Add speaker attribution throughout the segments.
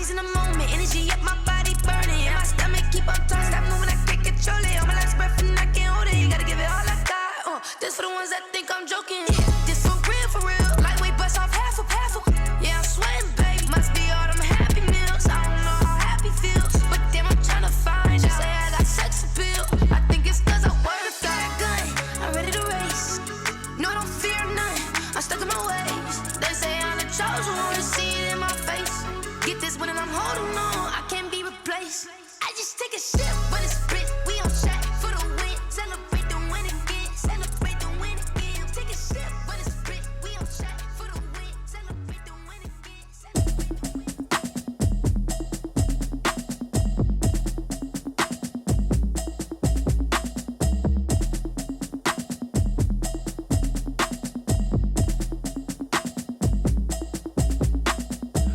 Speaker 1: always in the moment. Energy up, my body burning. And my stomach keep on turning. Stop moving, I can't control it. All my life's breath and I can't hold it. You gotta give it all I got. This for the ones that think I'm joking. This for real, for real. Lightweight bust off half of. Yeah, I'm sweating, baby. Must be all them happy meals. I don't know how happy feels, but damn, I'm tryna find you. Say I got sex appeal. I think it's cause I work. Got a gun, I'm ready to race. No, I don't fear none. I'm stuck in my ways. They say I'm the chosen one. You see it in my face. Get this when I'm holding on. I can't be replaced. I just take a sip, but it's split. We on shot for the win. Celebrate the win again. Celebrate the win again. Take a sip, but it's split. We on shot for the win. Celebrate the win again. Celebrate the win.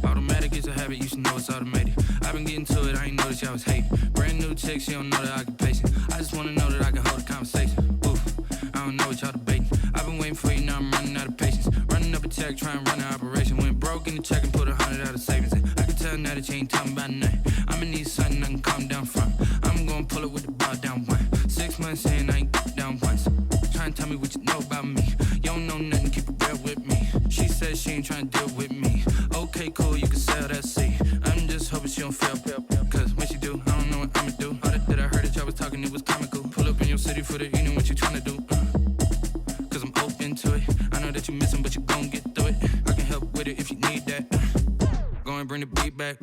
Speaker 2: Automatic is a habit, you should know it's automated. I've been getting to it, I ain't noticed y'all was hating. Brand new chick, she don't know the occupation. I just wanna know that I can hold a conversation. Oof, I don't know what y'all debating. I've been waiting for you, now I'm running out of patience. Running up a check, trying to run an operation. Went broke in the check and put 100 out of savings in. I can tell now that you ain't talking about nothing. I'ma need something I can calm down from. I'm gonna pull it with the ball down one. 6 months in, I ain't down once. Trying to tell me what you know about me. You don't know nothing, keep it real with me. She said she ain't trying to deal with me. Okay, cool, you can sell that seed. I'm just hoping she don't fail. Cause when she do, I don't know what I'ma do. All that I heard that y'all was talking, it was comical. Pull up in your city for the evening, what you tryna do? Cause I'm open to it. I know that you missing, but you gon' get through it. I can help with it if you need that. Go and bring the beat back.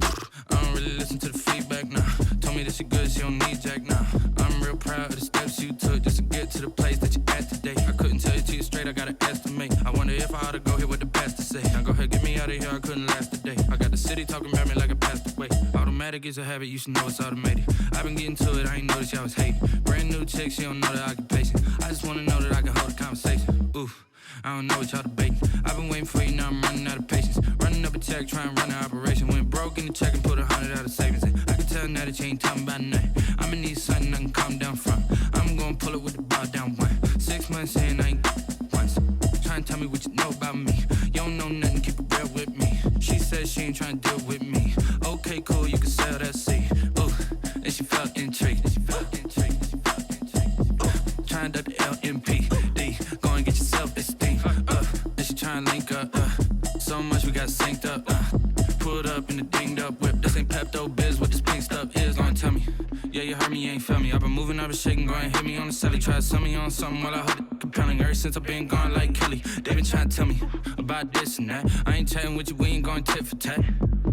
Speaker 2: I don't really listen to the feedback, nah. Told me that she good, she don't need jack, nah. I'm real proud of the steps you took just to get to the place that you at today. I couldn't tell you to you straight, I gotta estimate. I wonder if I ought to go here with the pastor say. Now go ahead, get me out of here, I couldn't last a day. I got the city talking about me like a passed away. Automatic is a habit, you should know it's automated. I've been getting to it, I ain't noticed y'all was hating. Brand new chick, she don't know the occupation. I just wanna know that I can hold a conversation. Oof, I don't know what y'all debating. I've been waiting for you, now I'm running out of patience. Running up a check, trying to run an operation. Went broke in the check and put 100 out of savings in. I can tell now that you ain't talking about nothing. I'ma need something I can calm down from. I'm gonna pull it with the ball down one. 6 months in, I ain't once. Trying to tell me what you know about me. You don't know nothing, keep it real with me. She said she ain't trying to deal with me. Okay, cool, you can sell that seed. Ooh, and she felt intrigued. Trying to the LMPD. Go and get your self-esteem. And she trying to link up. So much we got synced up. Pulled up in the dinged up whip. This ain't Pepto-Biz, what this pink stuff is. Long tell me. Yeah, you heard me, you ain't felt me. I've been moving, I've been shaking, go and hit me on the celly. Try to sell me on something while I hold it compelling. Ever since I've been gone like Kelly, they been trying to tell me about this and that. I ain't chatting with you, we ain't going tit for tat.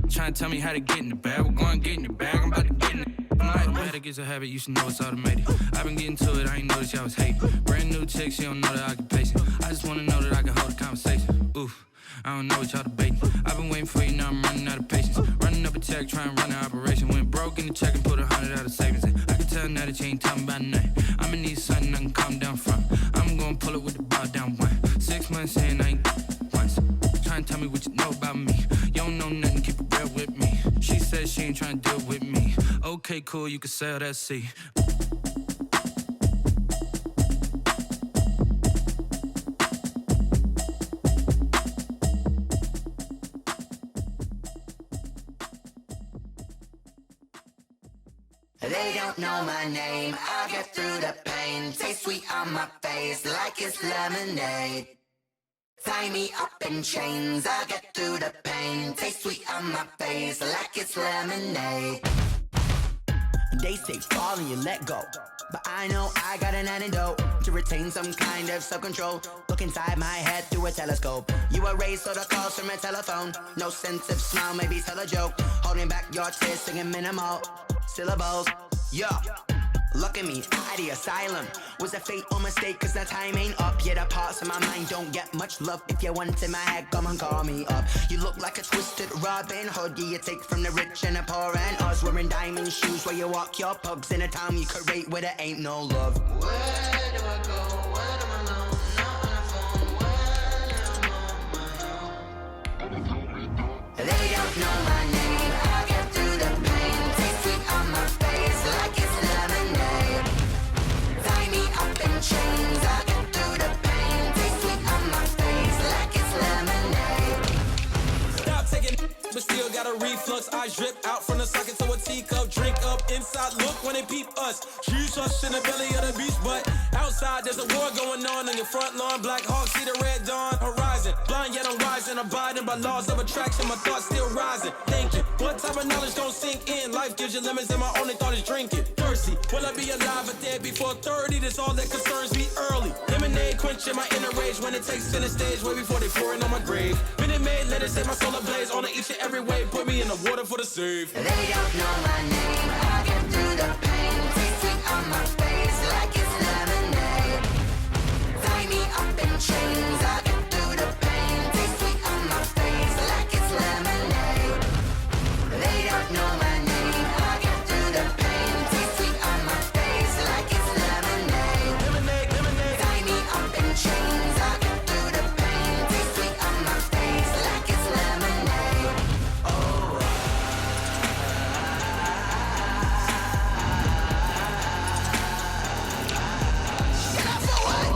Speaker 2: Trying to tell me how to get in the bag. We're going to get in the bag, I'm about to get in it. Automatic is a habit, you should know it's automated. I've been getting to it, I ain't noticed y'all was hating. Brand new chick, she don't know the occupation. I just wanna know that I can hold a conversation. Oof, I don't know what y'all debating. I've been waiting for you, now I'm running out of patience. Running up a check, trying to run an operation. Went broke in the check and put 100 out of savings in. I can tell now that you ain't talking about nothing. I'ma need something I can calm down from. I'm gonna pull it with the ball down one. 6 months in, I ain't once. Trying to tell me what you know about me. You don't know nothing, keep it real with me. She said she ain't trying to deal with me. Okay, cool, you can sell that seed.
Speaker 3: They don't know my name, I'll get through the pain. Taste sweet on my face like it's lemonade. Tie me up in chains, I'll get through the pain. Taste sweet on my face like it's lemonade.
Speaker 4: They say fall and you let go, but I know I got an antidote to retain some kind of self-control. Look inside my head through a telescope. You erase all the calls from a telephone. No sense of smile, maybe tell a joke. Holding back your tears, singing minimal syllables. Yeah, look at me, out the asylum. Was a fate or mistake, cause the time ain't up. Yeah, the parts of my mind don't get much love. If you want in my head, come and call me up. You look like a twisted Robin Hood. Yeah, you take from the rich and the poor and us. Wearing diamond shoes where you walk your pugs in a town you create where there ain't no love.
Speaker 3: Where do I go? When I'm alone, not on the phone. When I'm on my own. They don't know my name, I'll get through the pain. Taste sweet on my face like it's lemonade. Tie me up in chains, I'll get through the pain. Taste sweet on my face like it's lemonade.
Speaker 5: Stop taking but still still got a reflux. Eyes drip out from the socket to a teacup. Drink up inside, look when they peep us. Shoes us in the belly of the beast, but outside there's a war going on your front lawn. Black Hawk, see the red dawn horizon. Blind yet I'm rising, abiding by laws of attraction. My thoughts still rising, thinking, what type of knowledge gon' sink in? Life gives you lemons and my only thought is drinking. Thirsty, will I be alive or dead before 30? That's all that concerns me early. Lemonade quenching my inner rage when it takes center stage way before they pour it on my grave. Minute Maid, let it set my soul ablaze on each and every way. Put me in the water for the save.
Speaker 3: They don't know my name. I get through the pain. Taste sweet on my face like it's lemonade. Tie me up in chains. I get through the pain. Taste sweet on my face like it's lemonade. They don't know my name. I get through the pain. Taste sweet on my face like it's lemonade.
Speaker 5: Lemonade, lemonade.
Speaker 3: Tie me up in chains. I get through the pain. Taste sweet on my face like it's lemonade. Oh. Get up for what?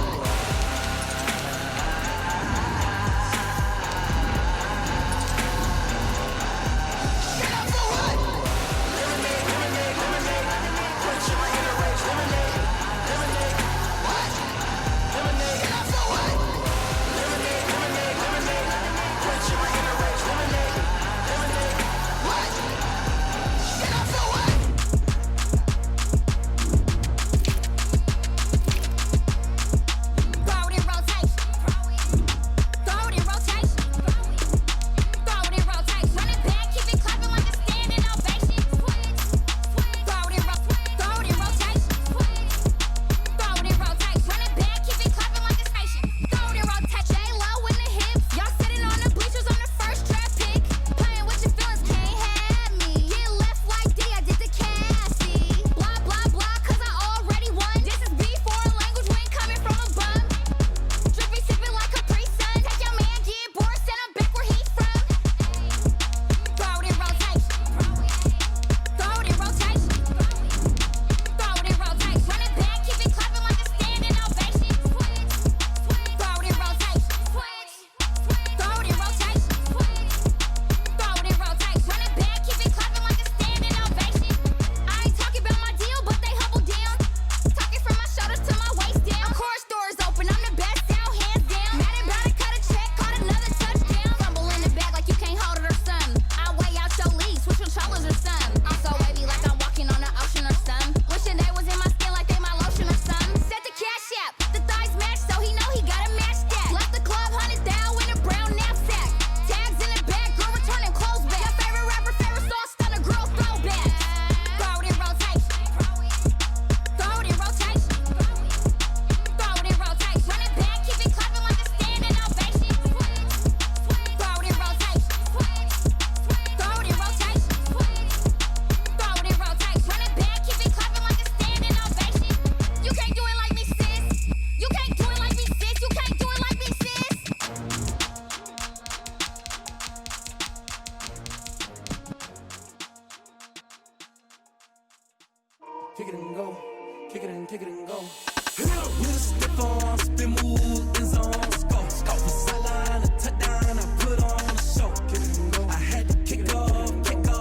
Speaker 3: Get up for what?
Speaker 5: Lemonade, lemonade, lemonade. Quenching my inner rage. Lemonade, lemonade.
Speaker 3: What?
Speaker 5: Lemonade,
Speaker 3: Get up for what?
Speaker 5: lemonade, lemonade, lemonade. Quenching my inner rage. Lemonade, lemonade.
Speaker 3: What? Get up for what?
Speaker 1: Throw it in rotation. Throw it in rotation. Throw it in rotation. Run it back, keep it clapping like a standing ovation. Throw it in rotation. Throw it in rotation. Throw it in rotation. Run it back, keep it clapping like a station. Throw it in rotation. J-Lo in the hips. Y'all sitting on the bleachers on the first draft pick. Playing with your feelings, can't have me. Get left like D, I did the Cassie. Blah, blah, blah, cause I already won. This is B, foreign language, we ain't coming from a bum. Drippy, sipping like Capri Sun. Take your man, get bored, send him back where he from. Throw it in rotation. Throw it in rotation. Throw it in rotation. Run it back, keep it clapping like a standing ovation. Throw it in rotation. Throw it in rotation. Throw it in rotation. Run it back, keep it clapping like a standing ovation. I ain't talking about my deal, but they humble down. Talking from my shoulder to my waist down. Of course, doors open, I'm the best out, hands down. Mad about it, cut a check, caught another touchdown. Fumble in the bag like you can't hold it or something. I weigh out your league, switch controllers or something. I'm so wavy like I'm walking on the ocean or something. Wishing they was in my skin like they my lotion or something. Set the cash app, the thighs match, so he know he gotta match that. Left the club, 100,000 in a brown knapsack. Tags in the bag, girl returning clothes back. Your favorite rapper, favorite song, stunner, girl throwback. Throw it in rotation. Throw it in rotation. Throw it in rotation. Run it back, keep it clapping like a standing ovation. Throw it in rotation. Throw it in rotation. Throw it in rotation. Run it back, keep it clapping like a standing ovation. You can't do it like me, sis. You can't do it like me, sis. You can't do it like me, sis.
Speaker 5: Kick it and go. Kick it and go. With a stiff arm, spin move in zone. Go. From sideline to touchdown, I put on a show. Kick it and go. I had to kick off and go.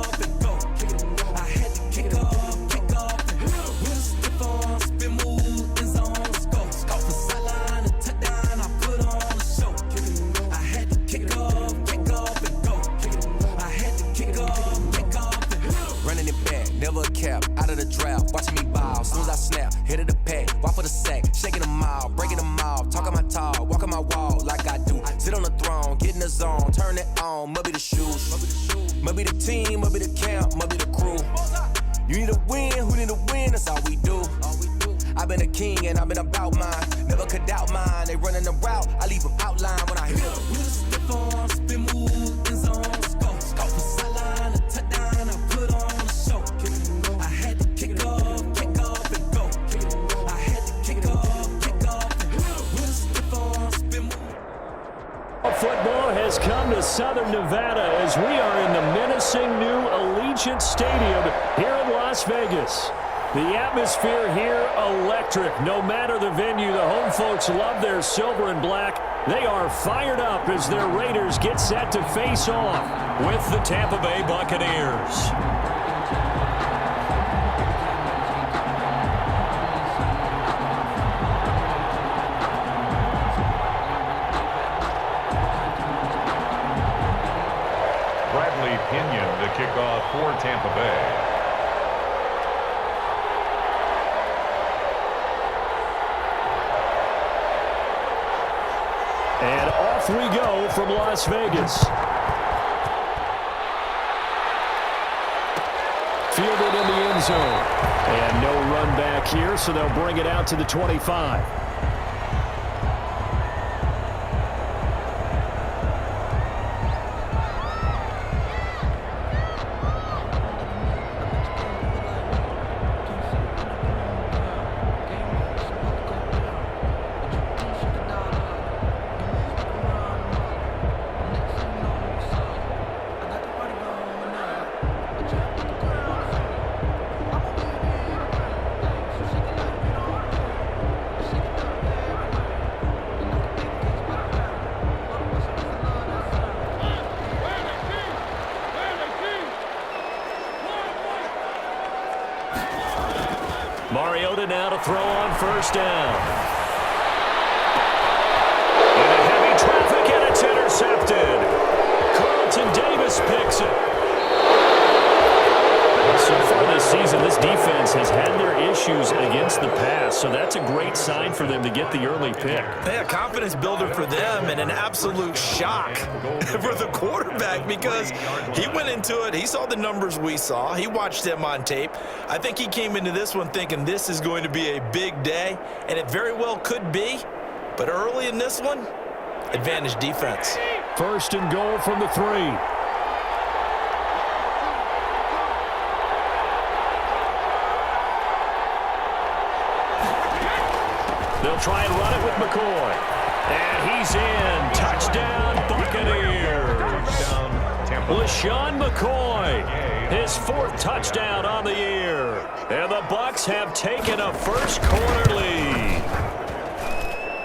Speaker 5: Kick it and go. I had to kick off and go. With a stiff arm, spin move in zone. Go. From sideline to touchdown, I put on a show. Kick it and go. I had to kick off and go. Kick it and go. I had to kick off and go.
Speaker 6: Running it back, never a cap, out of the draft, watching me bow. Soon as I snap, hit of the pack, walk for the sack, shaking them out, breaking them out, talking my talk, walking my wall like I do. Sit on the throne, get in the zone, turn it on, must be the shoes, must be the team, must be the camp, must be the crew. You need a win, who need a win, that's all we do. I've been a king and I've been about mine, never could doubt mine. They running the route, I leave them outline when I hit them.
Speaker 5: With a stiff arm, spin move in zone. Go. From sideline to touchdown, I put on a show. Kick it and go. I had to kick off and go. Kick it and go. I had to kick off and go. With a stiff arm, spin move.
Speaker 7: Football has come to Southern Nevada as we are in the menacing new Allegiant Stadium here in Las Vegas. The atmosphere here electric. No matter the venue, the home folks love their silver and black They are fired up as their Raiders get set to face off with the Tampa Bay Buccaneers.
Speaker 8: Pinion to kick off for Tampa Bay.
Speaker 7: And off we go from Las Vegas. Fielded in the end zone. And no run back here, so they'll bring it out to the 25. Mariota now to throw on first down. In a heavy traffic, and it's intercepted. Carlton Davis picks it. So far this season, this defense has had their issues against the pass, so that's a great sign for them to get the early pick.
Speaker 9: Hey, a confidence builder for them and an absolute shock for the quarterback because he went into it. He saw the numbers we saw. He watched them on tape. I think he came into this one thinking this is going to be a big day, and it very well could be. But early in this one, advantage defense.
Speaker 7: First and goal from the 3. They'll try and run it with McCoy. And he's in. Touchdown, Buccaneers. LaShawn McCoy, his 4th touchdown on the year. And the Bucs have taken a first quarter lead.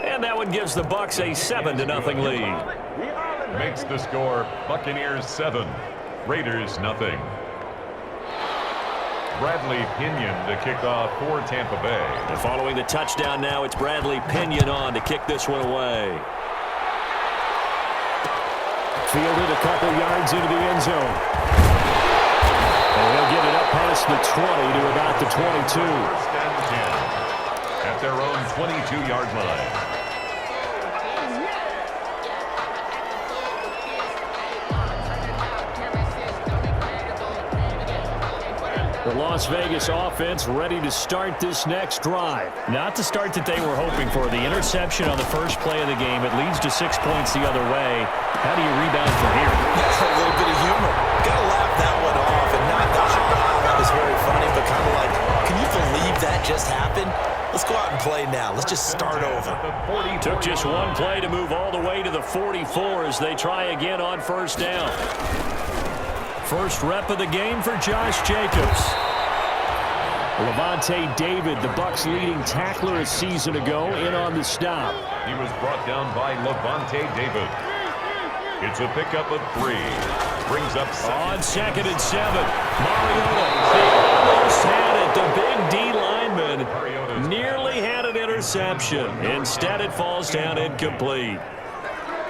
Speaker 7: And that one gives the Bucs a 7-0 lead.
Speaker 8: Makes the score Buccaneers 7, Raiders nothing. Bradley Pinion to kick off for Tampa Bay.
Speaker 7: And following the touchdown now, it's Bradley Pinion on to kick this one away. Fielded a couple yards into the end zone. And they'll get it up past the 20 to about the 22.
Speaker 8: First and 10 at their own 22-yard line.
Speaker 7: The Las Vegas offense ready to start this next drive.
Speaker 10: Not the start that they were hoping for. The interception on the first play of the game. It leads to 6 points the other way. How do you rebound from here?
Speaker 9: A little bit of humor. Got to laugh that one off and not the, that was very funny, but kind of like, can you believe that just happened? Let's go out and play now. Let's just start over.
Speaker 7: Took just one play to move all the way to the 44 as they try again on first down. First rep of the game for Josh Jacobs. Levante David, the Bucs' leading tackler a season ago, in on the stop.
Speaker 8: He was brought down by Levante David. It's a pickup of 3. Brings up
Speaker 7: on 2nd and 7. Mariota, they almost had it. The big D lineman nearly had an interception. Instead, it falls down incomplete.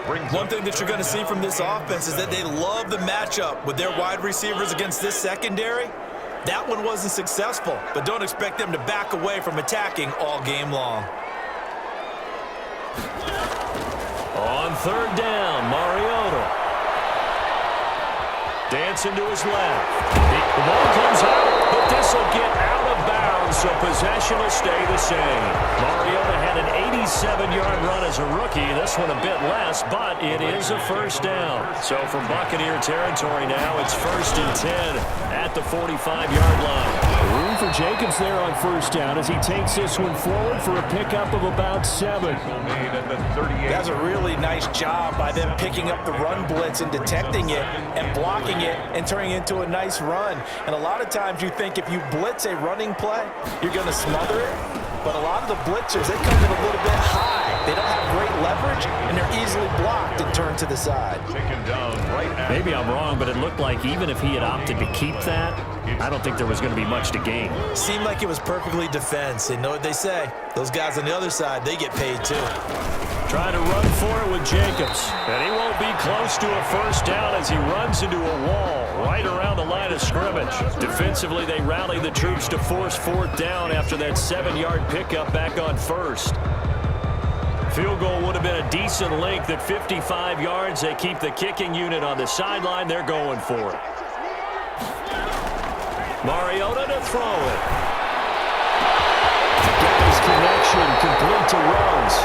Speaker 9: One thing that you're going to see from this offense is that they love the matchup with their wide receivers against this secondary. That one wasn't successful, but don't expect them to back away from attacking all game long.
Speaker 7: On 3rd down, Mariota. Dancing to his left. The ball comes out, but this will get out of bounds, so possession will stay the same. Mariota had an 87-yard run as a rookie. This one a bit less, but it is a first down. So from Buccaneer territory now, it's 1st and 10 at the 45-yard line. Room for Jacobs there on first down as he takes this one forward for a pickup of about 7.
Speaker 9: That's a really nice job by them picking up the run blitz and detecting it and blocking it and turning it into a nice run. And a lot of times you think if you blitz a running play, you're going to smother it. But a lot of the blitzers, they come in a little bit high. They don't have great leverage, and they're easily blocked and turned to the side.
Speaker 8: Taken down right at
Speaker 10: Maybe I'm wrong, but it looked like even if he had opted to keep that, I don't think there was going to be much to gain.
Speaker 9: Seemed like it was perfectly defense. And know what they say? Those guys on the other side, they get paid too.
Speaker 10: Trying to run for it with Jacobs. And he won't be close to a first down as he runs into a wall right around the line of scrimmage. Defensively, they rally the troops to force fourth down after that 7-yard pickup back on first. Field goal would have been a decent length at 55 yards. They keep the kicking unit on the sideline. They're going for it. Mariota to throw it. Guy's connection complete to Ruggs.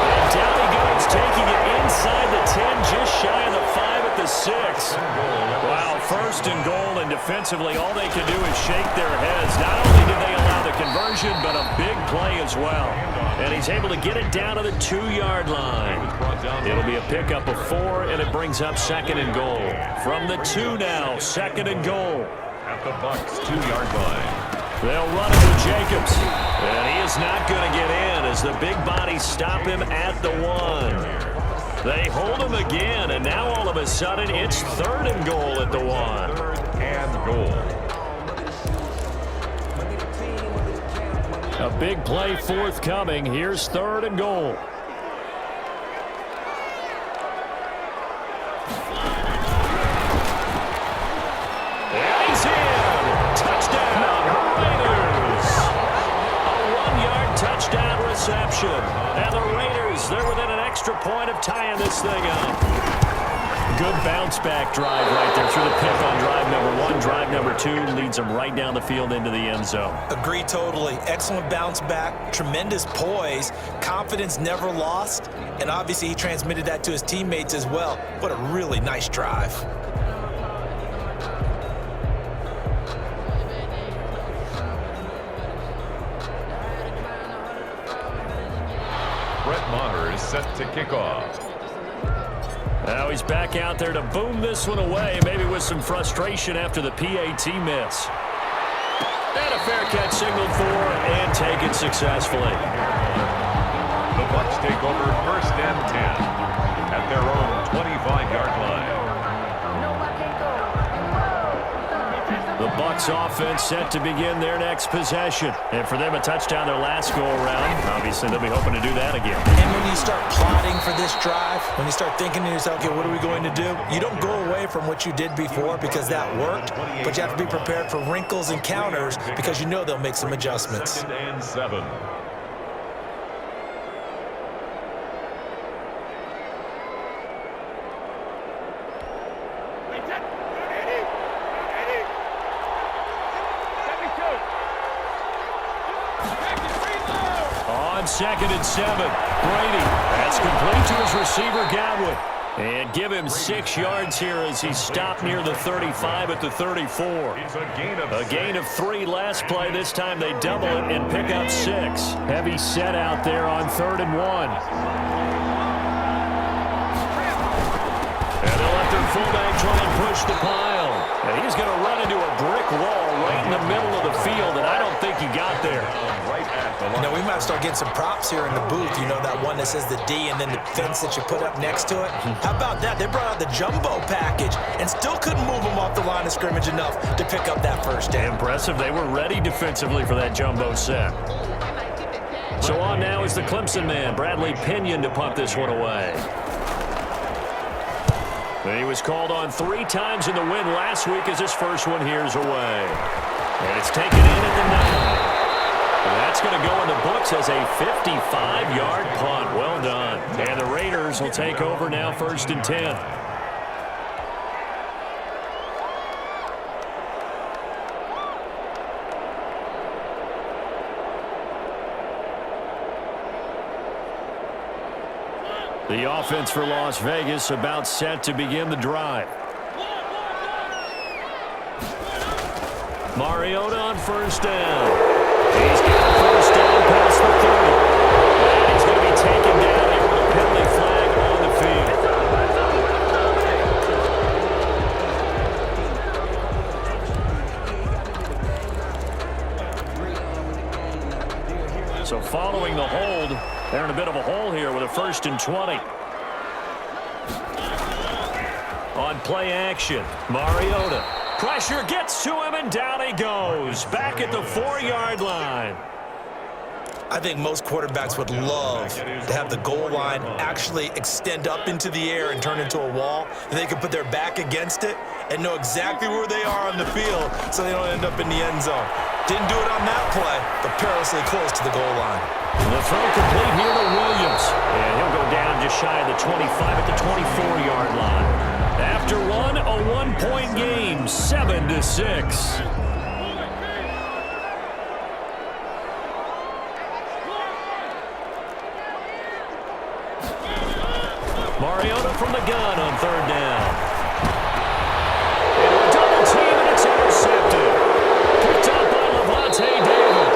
Speaker 10: And down he goes, taking it inside the 10, just shy of the 5 at the 6. Wow, first and goal, and defensively all they can do is shake their heads. Not only did they allow the conversion, but a big play as well. And he's able to get it down to the 2-yard line. It'll be a pickup of 4, and it brings up second and goal. From the 2 now, second and goal.
Speaker 8: At the Bucs 2-yard line.
Speaker 10: They'll run it with Jacobs. And he is not going to get in as the big bodies stop him at the 1. They hold him again, and now all of a sudden it's third and goal at the 1.
Speaker 8: Third and goal.
Speaker 10: A big play forthcoming. Here's third and goal. And he's in. Touchdown, Raiders. A 1-yard touchdown reception. And the Raiders, they're within an extra point of tying this thing up. Good bounce-back drive right there through the pick on drive number 1. Drive number 2 leads them right down the field into the end zone.
Speaker 9: Agree totally. Excellent bounce back, tremendous poise, confidence never lost, and obviously he transmitted that to his teammates as well. What a really nice drive.
Speaker 8: Brett Maher is set to kick off.
Speaker 10: Now he's back out there to boom this one away, maybe with some frustration after the PAT miss. And a fair catch signaled for and taken successfully.
Speaker 8: The Bucs take over first and 10 at their own 25-yard line.
Speaker 10: The Bucs offense set to begin their next possession. And for them, a touchdown their last go-around. Obviously, they'll be hoping to do that again.
Speaker 9: And when you start plotting for this drive, when you start thinking to yourself, okay, what are we going to do? You don't go away from what you did before because that worked, but you have to be prepared for wrinkles and counters because you know they'll make some adjustments.
Speaker 8: Second and 7.
Speaker 10: Second and 7. Brady. That's complete to his receiver, Godwin. And give him 6 yards here as he stopped near the 35 at the 34.
Speaker 8: It's a
Speaker 10: gain of 3 last play. This time they double it and pick up 6. Heavy set out there on 3rd and 1. And they'll let their fullback try and push the pile. And he's going to run into a brick wall right in the middle of the field, and I don't think he got there.
Speaker 9: You know, we might start getting some props here in the booth. You know, that one that says the D and then the fence that you put up next to it. How about that? They brought out the jumbo package and still couldn't move them off the line of scrimmage enough to pick up that first down.
Speaker 10: Impressive. They were ready defensively for that jumbo set. So on now is the Clemson man, Bradley Pinion, to punt this one away. And he was called on 3 times in the win last week as his first one here's away. And it's taken in at the 9. That's going to go in the books as a 55-yard punt. Well done. And the Raiders will take over now, 1st and 10. The offense for Las Vegas about set to begin the drive. Mariota on 1st down. He's got first down past the 30. And he's going to be taken down here with a penalty flag on the field. So following the hold,
Speaker 7: They're in a bit of a hole here with a 1st and 20. On play action, Mariota. Pressure gets to him, and down he goes. Back at the 4-yard line.
Speaker 9: I think most quarterbacks would love to have the goal line actually extend up into the air and turn into a wall, and they can put their back against it and know exactly where they are on the field so they don't end up in the end zone. Didn't do it on that play, but perilously close to the goal line.
Speaker 7: The throw complete here to Williams. And he'll go down just shy of the 25 at the 24-yard line. After one, a 1-point game, 7-6. Mariota from the gun on 3rd down. And a double team, and it's intercepted. Picked up by Levante David.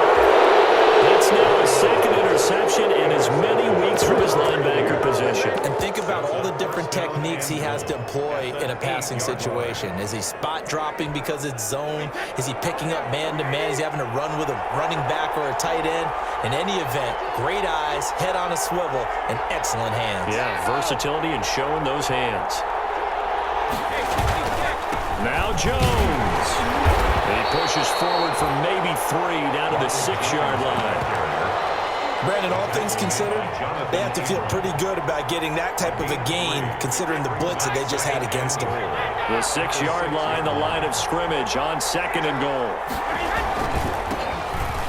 Speaker 7: That's now his 2nd interception in as many weeks from his linebacker position.
Speaker 9: And think about all the different techniques he has to employ in a passing situation. Is he spot dropping because it's zone? Is he picking up man-to-man? Is he having to run with a running back or a tight end? In any event, great eyes, head on a swivel, and excellent hands.
Speaker 7: Yeah, versatility and showing those hands. Now Jones. He pushes forward for maybe 3 down to the 6-yard line.
Speaker 9: Brandon, all things considered, they have to feel pretty good about getting that type of a gain considering the blitz that they just had against them.
Speaker 7: The 6-yard line, the line of scrimmage on 2nd and goal.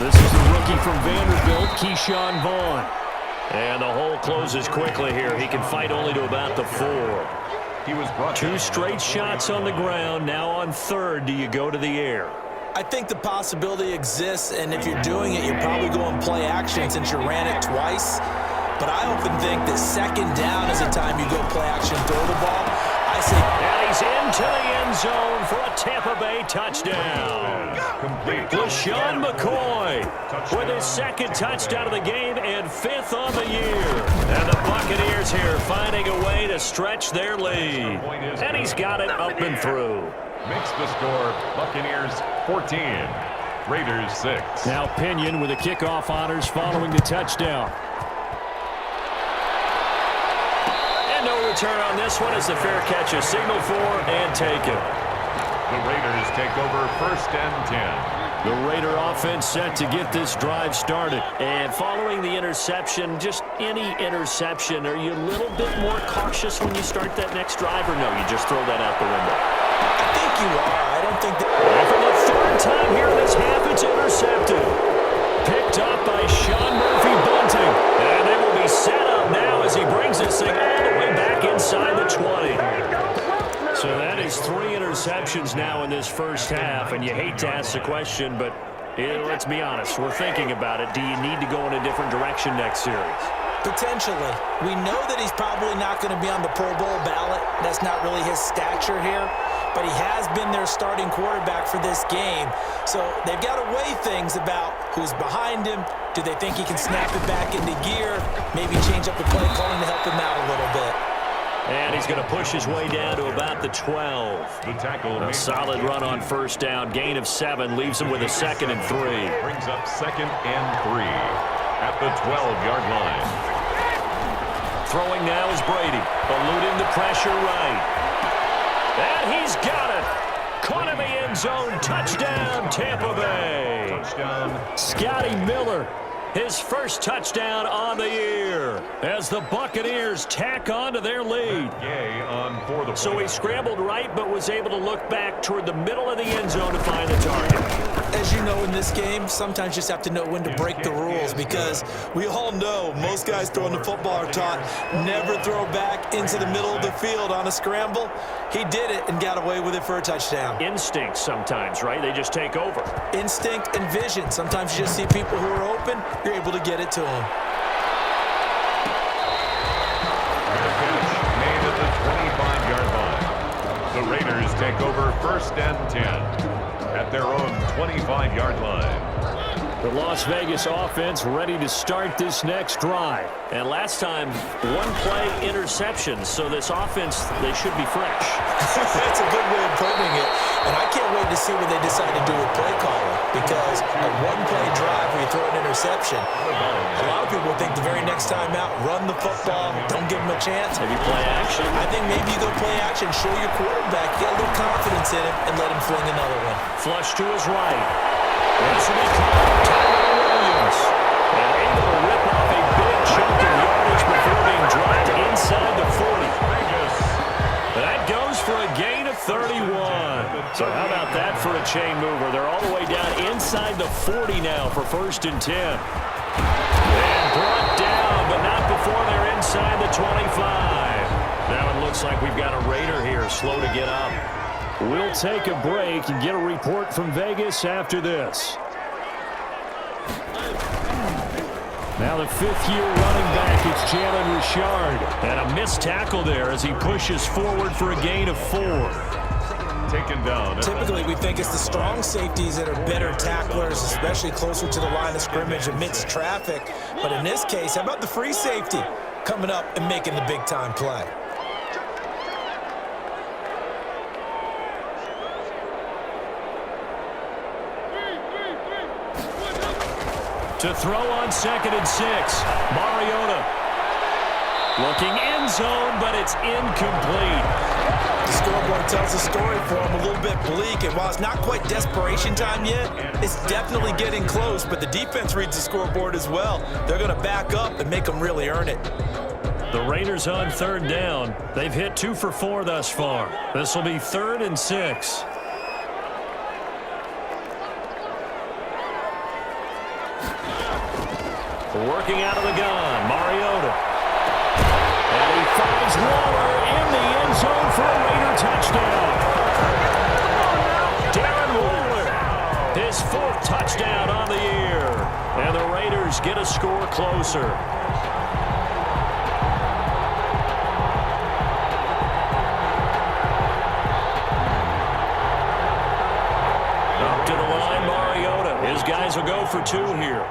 Speaker 7: This is the rookie from Vanderbilt, Keyshawn Vaughn. And the hole closes quickly here. He can fight only to about the 4. 2 straight shots on the ground. Now on 3rd, do you go to the air?
Speaker 9: I think the possibility exists, and if you're doing it, you're probably going play action since you ran it twice. But I often think that 2nd down is the time you go play action, throw the ball. I say,
Speaker 7: and he's into the end zone for a Tampa Bay touchdown. LaShawn McCoy with his 2nd touchdown of the game and 5th on the year. And the Buccaneers here finding a way to stretch their lead. And he's got it up and through.
Speaker 8: Makes the score Buccaneers 14, Raiders 6.
Speaker 7: Now Pinion with the kickoff honors following the touchdown. And no return on this one as the fair catch is signaled for and taken.
Speaker 8: The Raiders take over 1st and 10.
Speaker 7: The Raider offense set to get this drive started. And following the interception, just any interception, are you a little bit more cautious when you start that next drive, or no, you just throw that out the window?
Speaker 9: I think you are. I don't think that...
Speaker 7: And for the 3rd time here in this half, it's intercepted. Picked up by Sean Murphy Bunting. And they will be set up now as he brings this thing all the way back inside the 20. So that is 3 interceptions now in this first half, and you hate to ask the question, but let's be honest, we're thinking about it. Do you need to go in a different direction next series?
Speaker 9: Potentially. We know that he's probably not going to be on the Pro Bowl ballot. That's not really his stature here, but he has been their starting quarterback for this game. So they've got to weigh things about who's behind him. Do they think he can snap it back into gear? Maybe change up the play calling to help him out a little bit.
Speaker 7: And he's going to push his way down to about the 12.
Speaker 8: The tackle.
Speaker 7: A solid run on 1st down. Gain of 7 leaves him with a 2nd and 3.
Speaker 8: Brings up 2nd and 3 at the 12-yard line.
Speaker 7: Throwing now is Brady. Eluding the pressure right. And he's got it. Caught in the end zone. Touchdown, Tampa Bay.
Speaker 8: Touchdown.
Speaker 7: Scotty Miller. His 1st touchdown on the year as the Buccaneers tack on to their lead. So he scrambled right but was able to look back toward the middle of the end zone to find the target.
Speaker 9: As you know in this game, sometimes you just have to know when to break the rules because we all know most guys throwing the football are taught never throw back into the middle of the field on a scramble. He did it and got away with it for a touchdown.
Speaker 7: Instinct sometimes, right? They just take over.
Speaker 9: Instinct and vision. Sometimes you just see people who are open, you're able to get it to them.
Speaker 8: Made at the 25-yard line. The Raiders take over 1st and 10 at their own 25-yard line.
Speaker 7: The Las Vegas offense ready to start this next drive. And last time, 1-play interception. So this offense, they should be fresh.
Speaker 9: That's a good way of putting it. And I can't wait to see what they decide to do with play calling, because a one-play drive where you throw an interception, a lot of people think the very next time out, run the football, don't give them a chance.
Speaker 10: Maybe play action.
Speaker 9: I think maybe you go play action, show your quarterback, get a little confidence in him, and let him fling another one.
Speaker 10: Flush to his right. This will be caught. Tyrell Williams. And able to rip off a big chunk of yardage before being dropped inside the 40. That goes for a gain of 31. So how about that for a chain mover? They're all the way down inside the 40 now for 1st and 10. And brought down, but not before they're inside the 25. Now it looks like we've got a Raider here, slow to get up. We'll take a break and get a report from Vegas after this. Now the 5th-year running back, it's Jalen Richard. And a missed tackle there as he pushes forward for a gain of 4.
Speaker 8: Taken down.
Speaker 9: Typically, we think it's the strong safeties that are better tacklers, especially closer to the line of scrimmage amidst traffic. But in this case, how about the free safety coming up and making the big-time play?
Speaker 10: To throw on 2nd and 6, Mariota. Looking end zone, but it's incomplete.
Speaker 9: The scoreboard tells the story for him, a little bit bleak, and while it's not quite desperation time yet, it's definitely getting close, but the defense reads the scoreboard as well. They're going to back up and make them really earn it.
Speaker 10: The Raiders on 3rd down. They've hit 2 for 4 thus far. This will be 3rd and 6. Working out of the gun, Mariota. And he finds Waller in the end zone for a Raider touchdown. Darren Waller, his 4th touchdown on the year. And the Raiders get a score closer. Up to the line, Mariota. His guys will go for 2 here.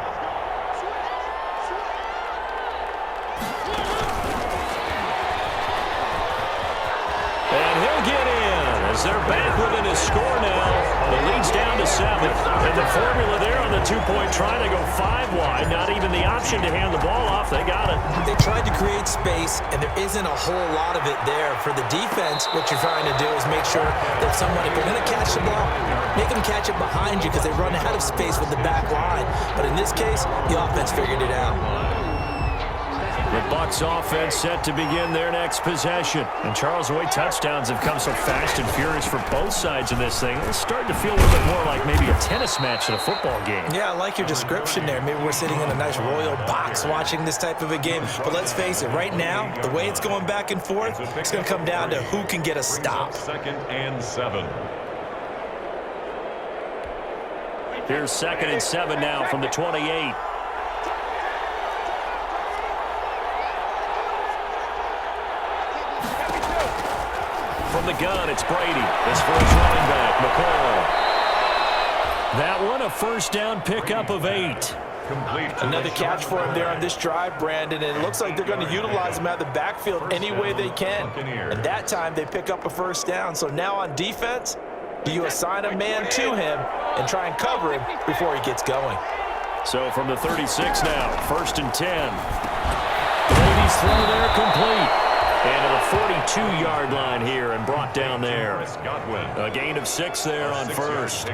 Speaker 10: They're back within a score now. The lead's down to 7. And the formula there on the 2-point try, they go 5 wide. Not even the option to hand the ball off. They got it.
Speaker 9: They tried to create space, and there isn't a whole lot of it there. For the defense, what you're trying to do is make sure that someone, if they're going to catch the ball, make them catch it behind you because they run out of space with the back line. But in this case, the offense figured it out.
Speaker 10: The Bucs offense set to begin their next possession. And Charles, the way touchdowns have come so fast and furious for both sides in this thing, it's starting to feel a little bit more like maybe a tennis match at a football game.
Speaker 9: Yeah, I like your description there. Maybe we're sitting in a nice royal box watching this type of a game. But let's face it, right now, the way it's going back and forth, it's going to come down to who can get a stop.
Speaker 8: 2nd and 7.
Speaker 10: Here's 2nd and 7 now from the 28. From the gun, it's Brady. This first running back, McCall. That one, a 1st down pickup of 8.
Speaker 8: Complete.
Speaker 9: Another catch for him there on this drive, Brandon, and it looks like they're going to utilize him out of the backfield any way they can. And that time, they pick up a 1st down. So now on defense, do you assign a man to him and try and cover him before he gets going?
Speaker 10: So from the 36 now, 1st and 10. Brady's throw there complete. And to the 42-yard line here and brought down there. A gain of 6 there on 1st.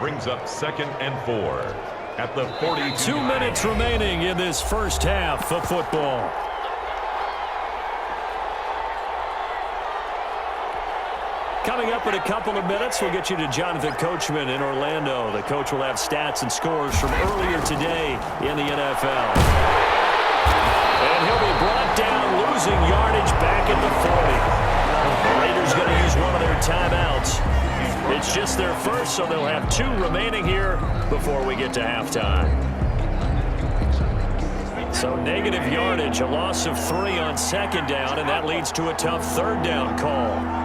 Speaker 8: Brings up 2nd and 4 at the 42.
Speaker 10: 2 minutes remaining in this first half of football. Coming up in a couple of minutes, we'll get you to Jonathan Coachman in Orlando. The coach will have stats and scores from earlier today in the NFL. And he'll be brought down, losing yardage back at the 40. The Raiders going to use one of their timeouts. It's just their first, so they'll have 2 remaining here before we get to halftime. So negative yardage, a loss of 3 on 2nd down, and that leads to a tough 3rd down call.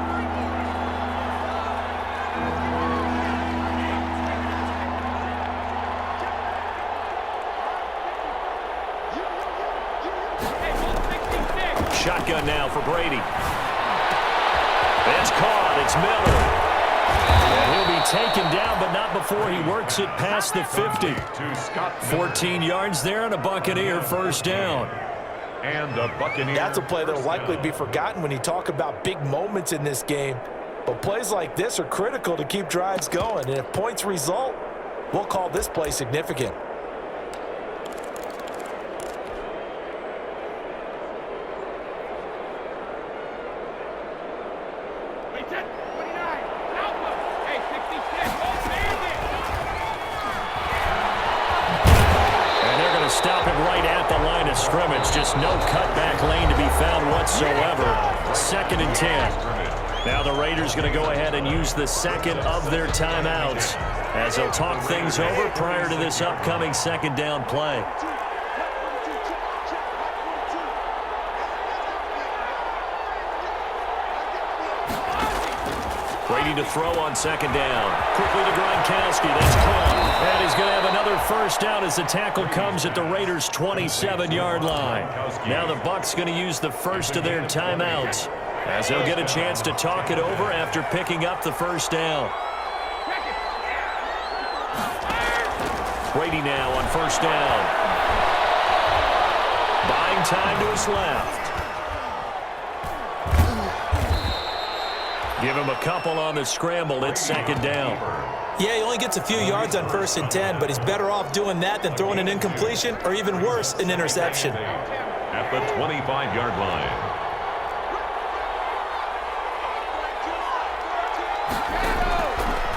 Speaker 10: Shotgun now for Brady. It's caught. It's Miller. And he'll be taken down, but not before he works it past the 50. 14 yards there and a Buccaneer first down.
Speaker 8: And the Buccaneers.
Speaker 9: That's a play that will likely be forgotten when you talk about big moments in this game. But plays like this are critical to keep drives going. And if points result, we'll call this play significant.
Speaker 10: Stop him right at the line of scrimmage. Just no cutback lane to be found whatsoever. 2nd and 10. Now the Raiders going to go ahead and use the second of their timeouts as they'll talk things over prior to this upcoming second down play. Brady to throw on second down. Quickly to Gronkowski. That's caught. And he's going to have another first down as the tackle comes at the Raiders' 27-yard line. Now the Bucs going to use the first of their timeouts as they'll get a chance to talk it over after picking up the first down. Brady now on first down. Buying time to his left. Give him a couple on the scramble. It's second down.
Speaker 9: Yeah, he only gets a few yards on 1st and 10, but he's better off doing that than throwing an incompletion or even worse, an interception.
Speaker 8: At the 25-yard line.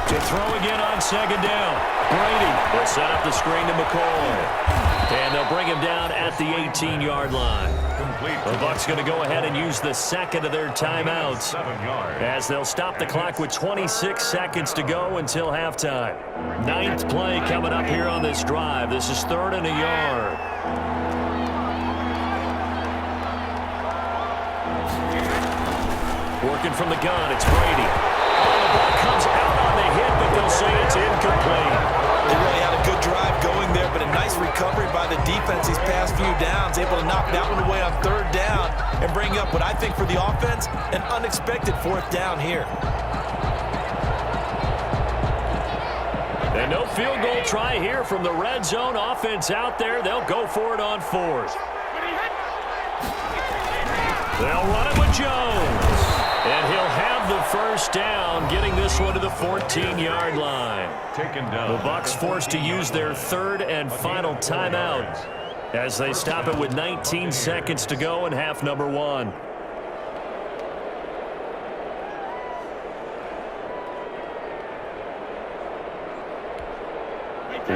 Speaker 10: To throw again on second down. Brady will set up the screen to McCoy. And they'll bring him down at the 18-yard line. The Bucs going to go ahead and use the second of their timeouts as they'll stop the clock with 26 seconds to go until halftime. 9th play coming up here on this drive. This is 3rd and a yard. Working from the gun, it's Brady. Oh, the ball comes out on the hit, but they'll say it's incomplete.
Speaker 9: They really had a good drive going there, but a nice recovery by the defense these past few downs, able to knock that one away on 3rd down and bring up what I think for the offense, an unexpected 4th down here.
Speaker 10: And no field goal try here from the red zone offense out there. They'll go for it on 4th. They'll run it with Jones. And he'll have the first down, getting this one to the 14-yard line.
Speaker 8: Taken down.
Speaker 10: The Bucs forced to use their 3rd and final timeout as they stop it with 19 seconds to go in half number 1.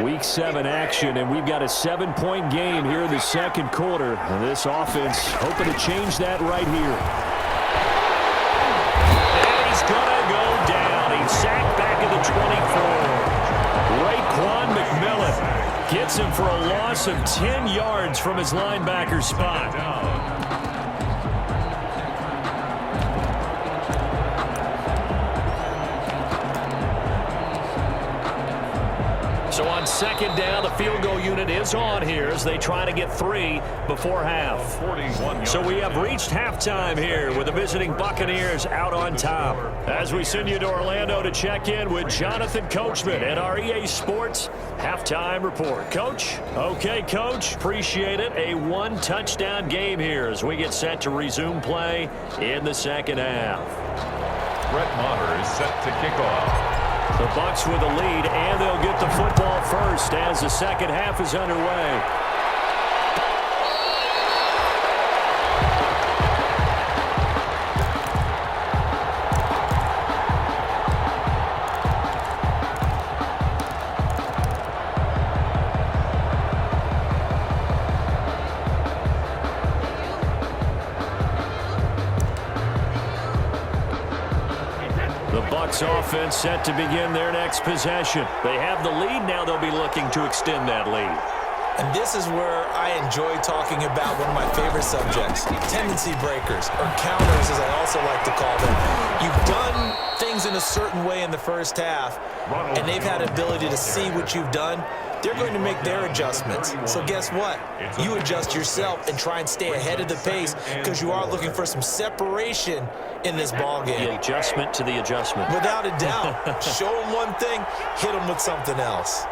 Speaker 10: Week 7 action, and we've got a 7-point game here in the second quarter. And this offense hoping to change that right here. Gonna go down. He's sacked back at the 24. Raekwon McMillan gets him for a loss of 10 yards from his linebacker spot. So on second down, the field goal unit is on here as they try to get 3 before half. So we have reached halftime here with the visiting Buccaneers out on top. As we send you to Orlando to check in with Jonathan Coachman at our EA Sports Halftime Report. Coach? Okay, Coach. Appreciate it. A 1-touchdown game here as we get set to resume play in the second half.
Speaker 8: Brett Maher is set to kick off.
Speaker 10: The Bucs with the lead, and they'll get the football first as the second half is underway. Offense set to begin their next possession. They have the lead. Now they'll be looking to extend that lead.
Speaker 9: And this is where I enjoy talking about one of my favorite subjects, tendency breakers, or counters as I also like to call them. You've done things in a certain way in the first half, and they've had an ability to see what you've done. They're going to make their adjustments. So guess what? You adjust yourself and try and stay ahead of the pace because you are looking for some separation in this ball game.
Speaker 10: The adjustment to the adjustment.
Speaker 9: Without a doubt. Show them one thing, hit them with something else.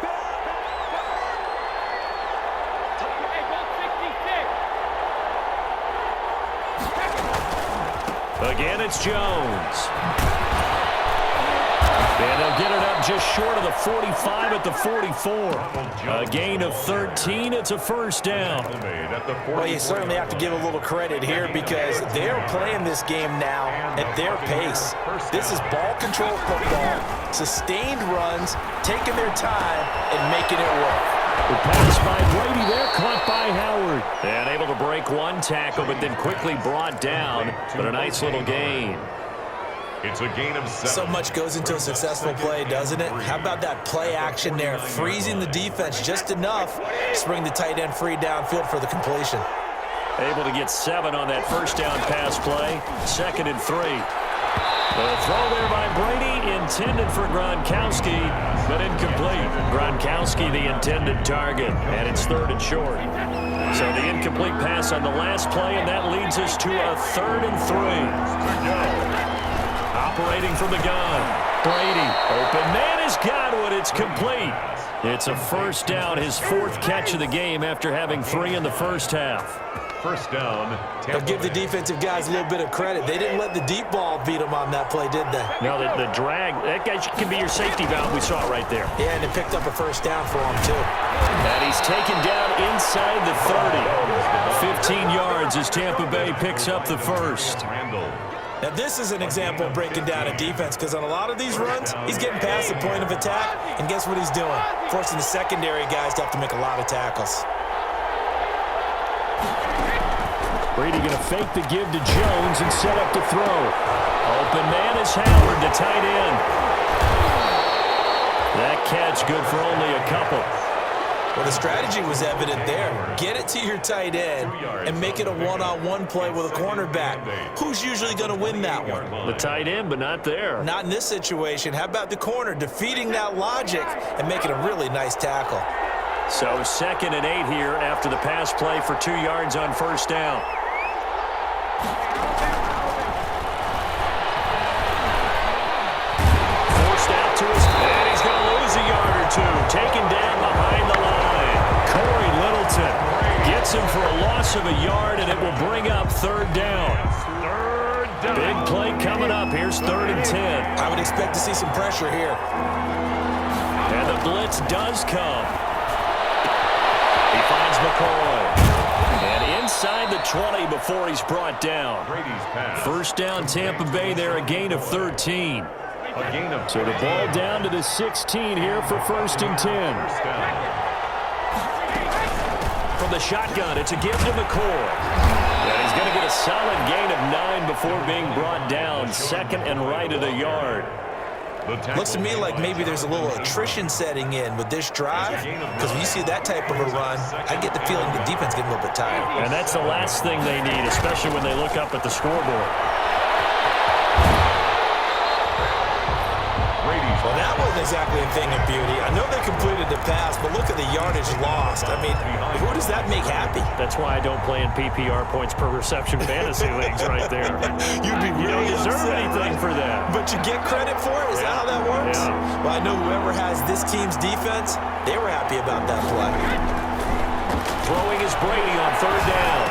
Speaker 10: Again, it's Jones. And they'll get it up just short of the 45 at the 44. A gain of 13. It's a first down.
Speaker 9: Well, you certainly have to give a little credit here because they're playing this game now at their pace. This is ball control football, sustained runs, taking their time and making it work.
Speaker 10: The pass by Brady there, caught by Howard. And able to break one tackle, but then quickly brought down. But a nice little gain.
Speaker 8: It's a gain of 7.
Speaker 9: So much goes into a successful play, doesn't it? How about that play action there, freezing the defense just enough to bring the tight end free downfield for the completion.
Speaker 10: Able to get 7 on that first down pass play. 2nd and 3. The throw there by Brady, intended for Gronkowski, but incomplete. Gronkowski the intended target, and it's 3rd and short. So the incomplete pass on the last play, and that leads us to a 3rd and 3. Operating from the gun. Brady, open man has got it. It's complete. It's a first down, his 4th catch of the game after having 3 in the first half.
Speaker 8: First down.
Speaker 9: I'll give the defensive guys a little bit of credit. They didn't let the deep ball beat them on that play, did they?
Speaker 10: No, the drag, that guy can be your safety valve. We saw it right there.
Speaker 9: Yeah, and it picked up a first down for him, too.
Speaker 10: And he's taken down inside the 30. 15 yards as Tampa Bay picks up the first.
Speaker 9: Now, this is an example of breaking down a defense because on a lot of these runs, he's getting past the point of attack, and guess what he's doing? Forcing the secondary guys to have to make a lot of tackles.
Speaker 10: Brady going to fake the give to Jones and set up to throw. Open man is Howard, the tight end. That catch good for only a couple.
Speaker 9: Well, the strategy was evident there. Get it to your tight end and make it a one-on-one play with a cornerback. Who's usually going to win that one?
Speaker 10: The tight end, but not there.
Speaker 9: Not in this situation. How about the corner defeating that logic and making a really nice tackle?
Speaker 10: So 2nd and 8 here after the pass play for 2 yards on first down. Forced out to his head. He's going to lose a yard or 2. Taken down behind the line. Gets him for a loss of a yard, and it will bring up 3rd down. Big play coming up. Here's 3rd and 10.
Speaker 9: I would expect to see some pressure here.
Speaker 10: And the blitz does come. He finds McCoy. And inside the 20 before he's brought down. First down Tampa Bay there, a gain of 13. So the ball down to the 16 here for 1st and 10. From the shotgun, it's a give to McCoy. And he's going to get a solid gain of 9 before being brought down. 2nd and right at a yard.
Speaker 9: Looks to me like maybe there's a little attrition setting in with this drive, because when you see that type of a run, I get the feeling the defense getting a little bit tired.
Speaker 10: And that's the last thing they need, especially when they look up at the scoreboard.
Speaker 9: Well, that wasn't exactly a thing of beauty. I know they completed the pass, but look at the yardage lost. I mean, who does that make happy?
Speaker 10: That's why I don't play in PPR points per reception fantasy leagues right there.
Speaker 9: You'd be really
Speaker 10: you don't deserve
Speaker 9: upset,
Speaker 10: anything for that.
Speaker 9: But you get credit for it? Is that how that works?
Speaker 10: Yeah.
Speaker 9: Well, I know whoever has this team's defense, they were happy about that play.
Speaker 10: Throwing is Brady on 3rd down.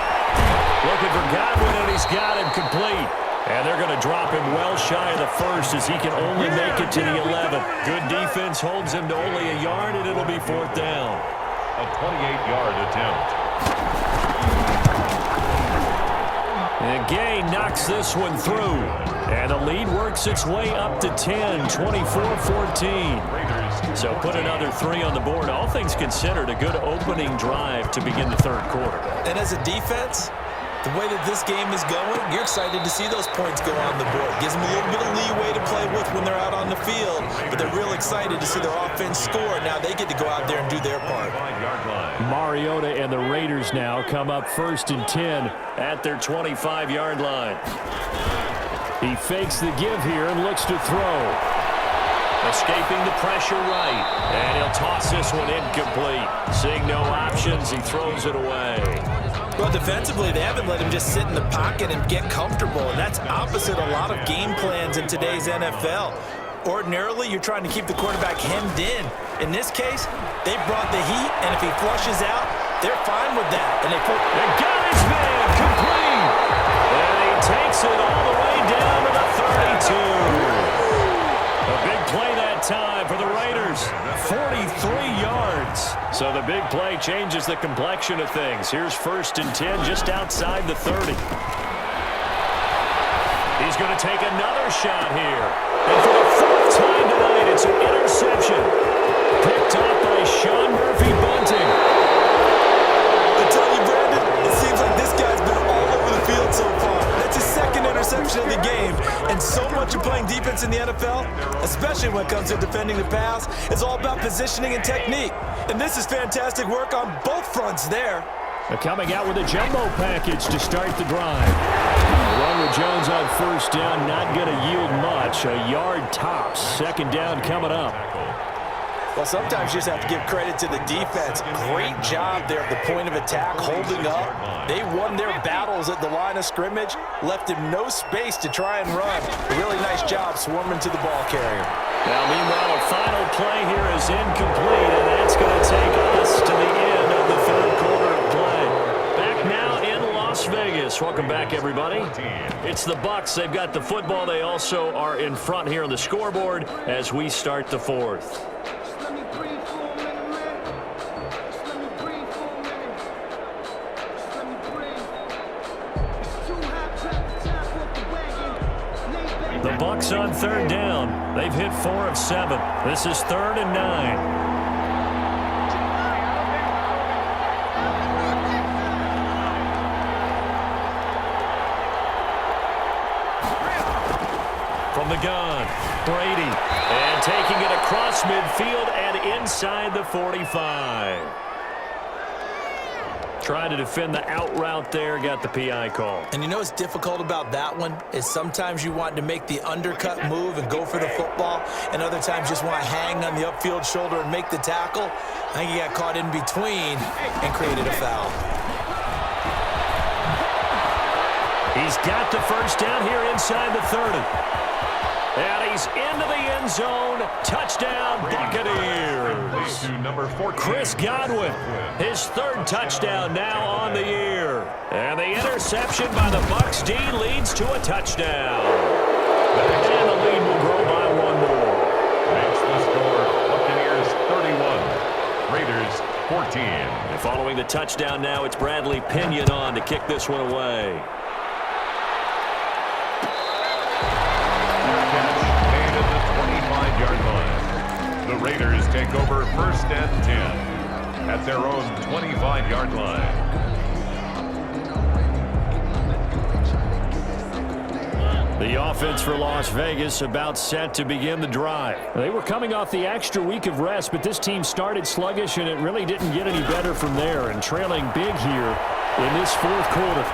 Speaker 10: Looking for Godwin, and he's got him complete. And they're going to drop him well shy of the 1st as he can only make it to the 11th. Good defense holds him to only a yard, and it'll be 4th down.
Speaker 8: A 28-yard attempt.
Speaker 10: And Gay knocks this one through. And the lead works its way up to 10, 24-14. So put another 3 on the board. All things considered, a good opening drive to begin the 3rd quarter.
Speaker 9: And as a defense, the way that this game is going, you're excited to see those points go on the board. Gives them a little bit of leeway to play with when they're out on the field, but they're real excited to see their offense score. Now they get to go out there and do their part.
Speaker 10: Mario
Speaker 7: Mariota and the Raiders now come up 1st and 10 at their 25-yard line. He fakes the give here and looks to throw. Escaping the pressure right. And he'll toss this one incomplete. Seeing no options, he throws it away.
Speaker 9: Well, defensively, they haven't let him just sit in the pocket and get comfortable, and that's opposite a lot of game plans in today's NFL. Ordinarily, you're trying to keep the quarterback hemmed in. In this case, they brought the heat, and if he flushes out, they're fine with that. And they
Speaker 7: got his man complete. And he takes it all the way down to the 32. A big play that time for the Raiders. 43 yards. So the big play changes the complexion of things. Here's 1st and 10 just outside the 30. He's going to take another shot here. And for the 4th time tonight, it's an interception. Picked up by Sean Murphy-Bunting.
Speaker 9: I tell you, Brandon, it seems like this guy's been all over the field so far. That's his 2nd interception of the game. And so much of playing defense in the NFL, especially when it comes to defending the pass, is all about positioning and technique. And this is fantastic work on both fronts there.
Speaker 7: They're coming out with a jumbo package to start the drive. The run with Jones on 1st down, not going to yield much. A yard tops. 2nd down coming up.
Speaker 9: Well, sometimes you just have to give credit to the defense. Great job there at the point of attack, holding up. They won their battles at the line of scrimmage, left him no space to try and run. A really nice job swarming to the ball carrier.
Speaker 7: Now, meanwhile, a final play here is incomplete, and that's going to take us to the end of the 3rd quarter of play. Back now in Las Vegas. Welcome back, everybody. It's the Bucs. They've got the football. They also are in front here on the scoreboard as we start the 4th. The Bucs on 3rd down. They've hit 4 of 7. This is 3rd and 9. From the gun, Brady. And taking it across midfield and inside the 45. Trying to defend the out route there, got the PI call.
Speaker 9: And you know what's difficult about that one is sometimes you want to make the undercut move and go for the football, and other times just want to hang on the upfield shoulder and make the tackle. I think he got caught in between and created a foul.
Speaker 7: He's got the 1st down here inside the 30. And he's into the end zone. Touchdown, Buccaneers.
Speaker 8: To number 14.
Speaker 7: Chris Godwin, his 3rd touchdown now on the year. And the interception by the Bucs D leads to a touchdown. And the lead will grow by 1 more.
Speaker 8: Makes the score Buccaneers 31, Raiders 14.
Speaker 7: And following the touchdown now, it's Bradley Pinion on to kick this one away.
Speaker 8: The Raiders take over 1st and 10 at their own 25-yard line.
Speaker 7: The offense for Las Vegas about set to begin the drive. They were coming off the extra week of rest, but this team started sluggish, and it really didn't get any better from there, and trailing big here in this 4th quarter.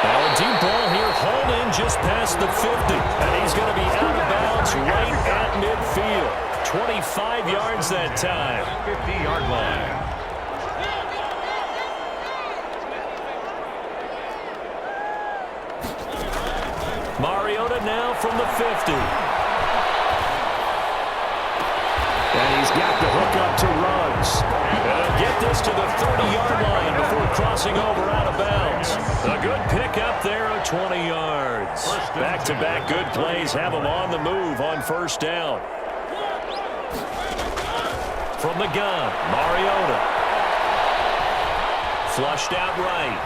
Speaker 7: Now a deep ball here, hauled in just past the 50, and he's going to be out of bounds right at midfield. 25 yards that time.
Speaker 8: 50-yard line.
Speaker 7: Mariota now from the 50. And he's got the hook up to Ruggs. And get this to the 30-yard line before crossing over out of bounds. A good pickup there of 20 yards. Back-to-back good plays have him on the move on 1st down. From the gun, Mariota. Flushed out right.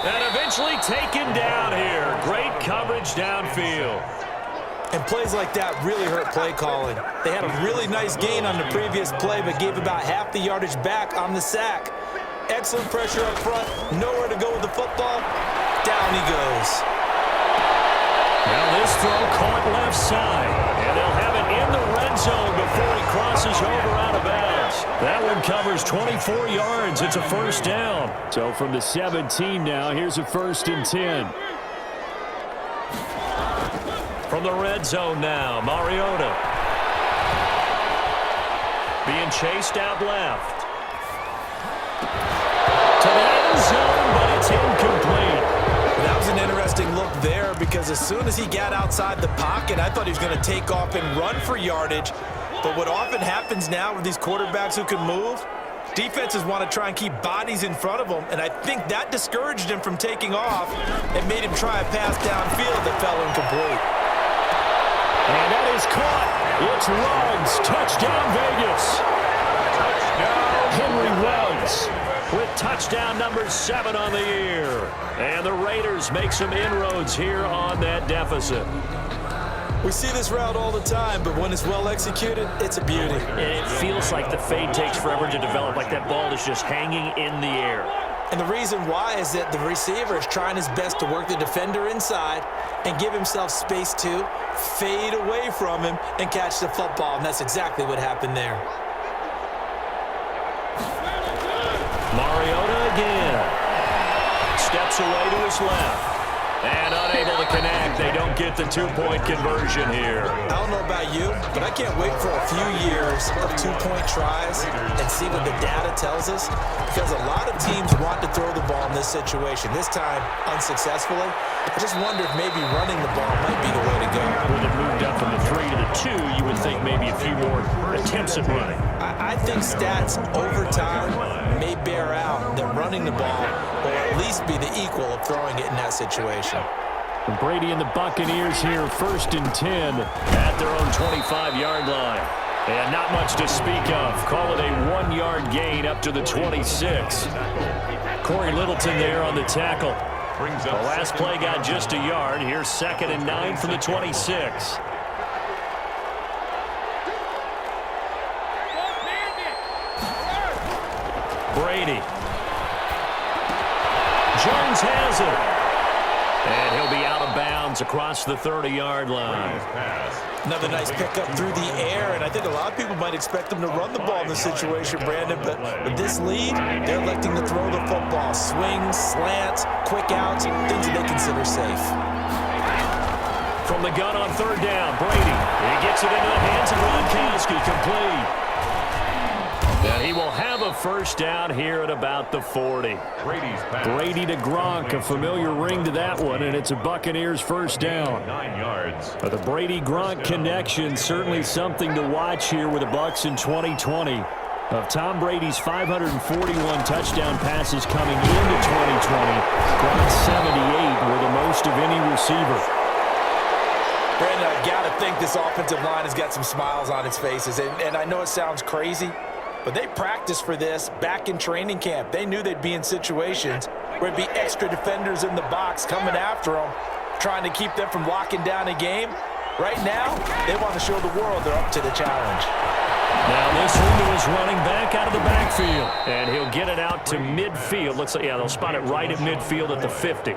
Speaker 7: And eventually taken down here. Great coverage downfield.
Speaker 9: And plays like that really hurt play calling. They had a really nice gain on the previous play, but gave about half the yardage back on the sack. Excellent pressure up front. Nowhere to go with the football. Down he goes.
Speaker 7: Now this throw caught left side. And they'll have it in the red zone before he crosses over
Speaker 10: recovers 24 yards. It's a first down. So from the 17 now, here's a 1st and 10. From the red zone now, Mariota. Being chased out left. To the end zone, but it's incomplete.
Speaker 9: That was an interesting look there because as soon as he got outside the pocket, I thought he was going to take off and run for yardage. But what often happens now with these quarterbacks who can move, defenses want to try and keep bodies in front of them, and I think that discouraged him from taking off and made him try a pass downfield that fell incomplete.
Speaker 10: And that is caught. It's Ruggs. Touchdown, Vegas. Henry Ruggs with touchdown number 7 on the year. And the Raiders make some inroads here on that deficit.
Speaker 9: We see this route all the time, but when it's well executed, it's a beauty.
Speaker 10: And it feels like the fade takes forever to develop, like that ball is just hanging in the air.
Speaker 9: And the reason why is that the receiver is trying his best to work the defender inside and give himself space to fade away from him and catch the football, and that's exactly what happened there.
Speaker 10: Mariota again. Steps away to his left. And unable to connect. They don't get the 2-point conversion here.
Speaker 9: I don't know about you, but I can't wait for a few years of 2-point tries and see what the data tells us. Because a lot of teams want to throw the ball in this situation. This time, unsuccessfully. I just wonder if maybe running the ball might be the way to go.
Speaker 10: When it moved up from the 3 to the 2, you would think maybe a few more attempts at running.
Speaker 9: I think stats over time may bear out that running the ball will at least be the equal of throwing it in that situation.
Speaker 10: And Brady and the Buccaneers here, 1st and 10 at their own 25-yard line. And not much to speak of. Call it a 1-yard gain up to the 26. Corey Littleton there on the tackle. The last play got just a yard. Here's 2nd and 9 from the 26. Brady. Jones has it. And he'll be out of bounds across the 30-yard line.
Speaker 9: Another nice pickup through the air, and I think a lot of people might expect them to run the ball in this situation, Brandon, but with this lead, they're electing to throw the football. Swings, slants, quick outs, things that they consider safe.
Speaker 10: From the gun on 3rd down, Brady. He gets it into the hands of Gronkowski, complete. And he will have a 1st down here at about the 40. Brady to Gronk, a familiar ring to that one, and it's a Buccaneers 1st down.
Speaker 8: 9 yards.
Speaker 10: But the Brady-Gronk connection, certainly something to watch here with the Bucs in 2020. Of Tom Brady's 541 touchdown passes coming into 2020, Gronk's 78 were the most of any receiver.
Speaker 9: Brandon, I've got to think this offensive line has got some smiles on its faces, and I know it sounds crazy, but they practiced for this back in training camp. They knew they'd be in situations where it'd be extra defenders in the box coming after them, trying to keep them from locking down a game. Right now, they want to show the world they're up to the challenge.
Speaker 10: Now this window is running back out of the backfield, and he'll get it out to midfield. Looks like, yeah, they'll spot it right at midfield at the 50.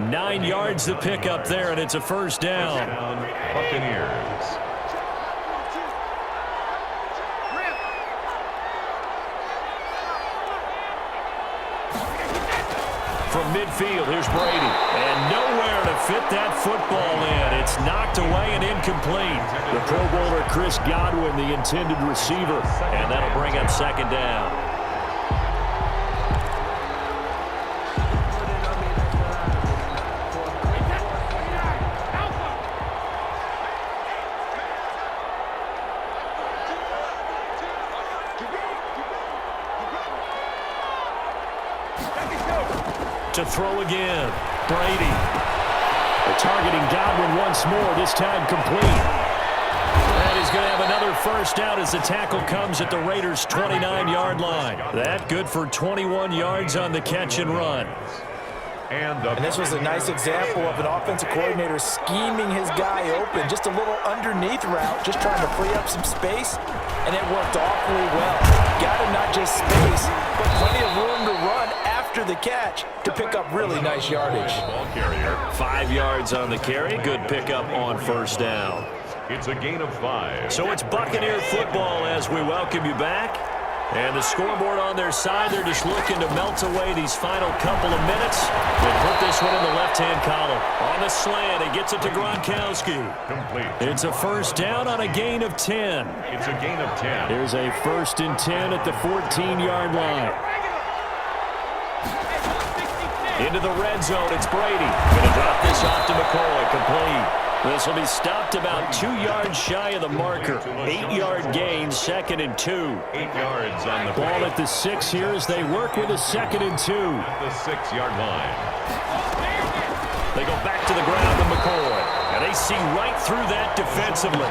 Speaker 10: 9 yards to pick up there, and it's a 1st down.
Speaker 8: Buccaneers.
Speaker 10: From midfield, here's Brady. And nowhere to fit that football in. It's knocked away and incomplete. The Pro Bowler Chris Godwin, the intended receiver. And that'll bring up 2nd down. To throw again, Brady. They're targeting Godwin once more, this time complete. And he's going to have another 1st down as the tackle comes at the Raiders' 29-yard line. That good for 21 yards on the catch and run.
Speaker 9: And this was a nice example of an offensive coordinator scheming his guy open. Just a little underneath route, just trying to free up some space, and it worked awfully well. Got him not just space, but plenty of room to run after the catch to pick up really nice yardage.
Speaker 10: 5 yards on the carry. Good pickup on 1st down.
Speaker 8: It's a gain of 5.
Speaker 10: So it's Buccaneer football as we welcome you back. And the scoreboard on their side, they're just looking to melt away these final couple of minutes and put this one in the left-hand column. On the slant, he gets it to Gronkowski.
Speaker 8: Complete.
Speaker 10: It's a first down on a gain of 10.
Speaker 8: It's a gain of 10.
Speaker 10: Here's a 1st and 10 at the 14-yard line. Into the red zone, it's Brady. Going to drop this off to McCoy, complete. This will be stopped about 2 yards shy of the marker. 8-yard gain, 2nd and 2.
Speaker 8: 8 yards on the
Speaker 10: Ball
Speaker 8: play.
Speaker 10: at the 6 here as they work with a 2nd and 2.
Speaker 8: At the 6-yard line.
Speaker 10: They go back to the ground to McCoy. And they see right through that defensively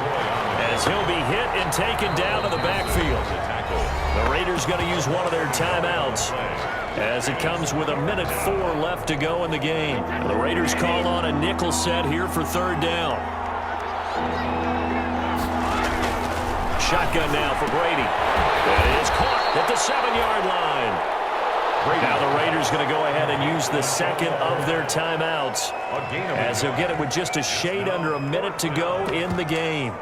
Speaker 10: as he'll be hit and taken down to the backfield. The Raiders going to use one of their timeouts as it comes with 1:04 left to go in the game. The Raiders call on a nickel set here for 3rd down. Shotgun now for Brady. It is caught at the 7-yard line. Now the Raiders going to go ahead and use the 2nd of their timeouts as they'll get it with just a shade under a minute to go in the game.